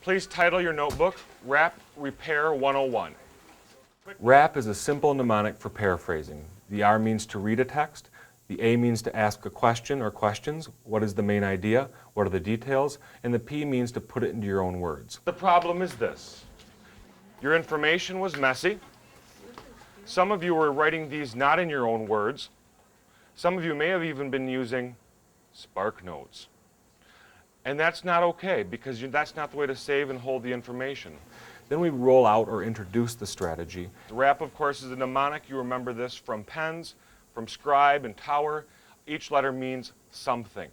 Please title your notebook, Rap Repair 101. Rap is a simple mnemonic for paraphrasing. The R means to read a text, the A means to ask a question or questions, what is the main idea, what are the details, and the P means to put it into your own words. The problem is this. Your information was messy. Some of you were writing these not in your own words. Some of you may have even been using Spark Notes. And that's not okay, because that's not the way to save and hold the information. Then we roll out or introduce the strategy. Rap, of course, is a mnemonic. You remember this from pens, from scribe and tower. Each letter means something.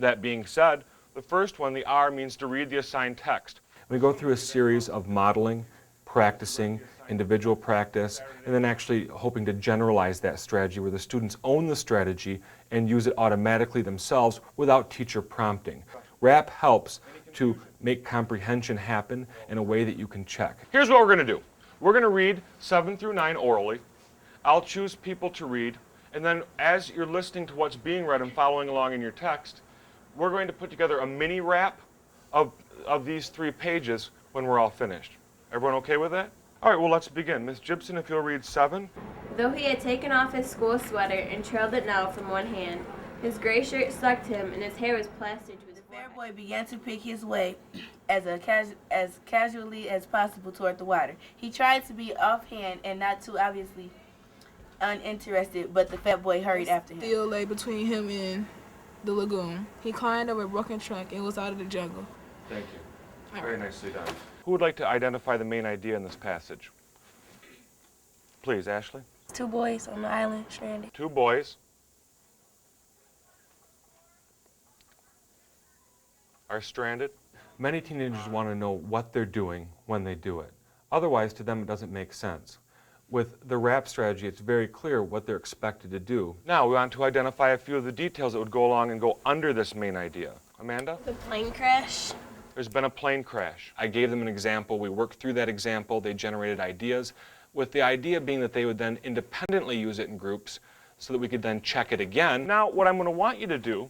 That being said, the first one, the R, means to read the assigned text. We go through a series of modeling, practicing, individual practice, and then actually hoping to generalize that strategy where the students own the strategy and use it automatically themselves without teacher prompting. Rap helps to make comprehension happen in a way that you can check. Here's what we're going to do. We're going to read 7 through 9 orally. I'll choose people to read, and then as you're listening to what's being read and following along in your text, we're going to put together a mini rap of these 3 pages when we're all finished. Everyone okay with that? All right, well, let's begin. Ms. Gibson, if you'll read 7. Though he had taken off his school sweater and trailed it now from one hand, his gray shirt stuck to him and his hair was plastered to his The fair boy began to pick his way as casually as possible toward the water. He tried to be offhand and not too obviously uninterested, but the fat boy hurried after him. Still lay between him and the lagoon. He climbed over a broken trunk and was out of the jungle. Thank you. Very nicely done. Who would like to identify the main idea in this passage? Please, Ashley. 2 boys on the island stranded. 2 boys are stranded. Many teenagers want to know what they're doing when they do it. Otherwise, to them, it doesn't make sense. With the rap strategy, it's very clear what they're expected to do. Now, we want to identify a few of the details that would go along and go under this main idea. Amanda? The plane crash. There's been a plane crash. I gave them an example. We worked through that example. They generated ideas, with the idea being that they would then independently use it in groups so that we could then check it again. Now, what I'm going to want you to do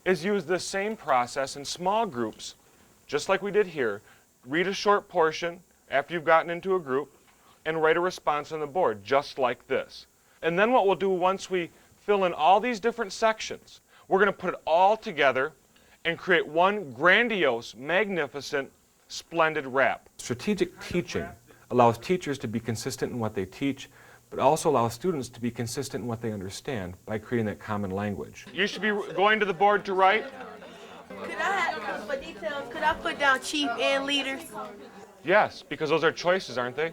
is use this same process in small groups, just like we did here. Read a short portion after you've gotten into a group and write a response on the board, just like this. And then what we'll do once we fill in all these different sections, we're going to put it all together and create one grandiose, magnificent, splendid rap. Strategic teaching allows teachers to be consistent in what they teach, but also allows students to be consistent in what they understand by creating that common language. You should be going to the board to write. Could I have, for details, could I put down chief and leaders? Yes, because those are choices, aren't they?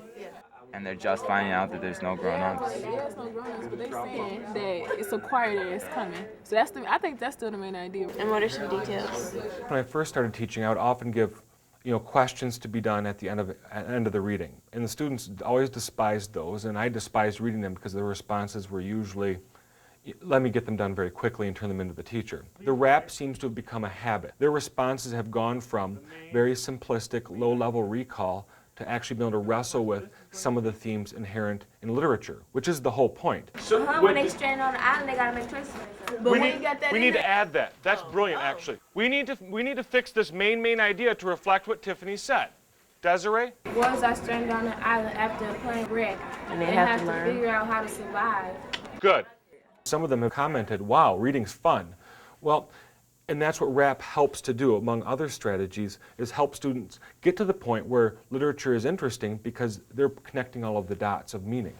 And they're just finding out that there's no grown-ups. There's no grown-ups, but they're saying that it's a choir that is coming. So I think that's still the main idea. And what are some details? When I first started teaching, I would often give questions to be done at the end of the reading. And the students always despised those, and I despised reading them because the responses were usually, let me get them done very quickly and turn them into the teacher. The rap seems to have become a habit. Their responses have gone from very simplistic, low-level recall to actually be able to wrestle with some of the themes inherent in literature, which is the whole point. So when they stranded on the island, they gotta make choices. we need to add that. That's brilliant, actually. We need to fix this main idea to reflect what Tiffany said. Desiree? Boys are stranded on the island after a plane wreck, And they have to learn. figure out how to survive. Good. Some of them have commented, wow, reading's fun. Well, and that's what rap helps to do, among other strategies, is help students get to the point where literature is interesting because they're connecting all of the dots of meaning.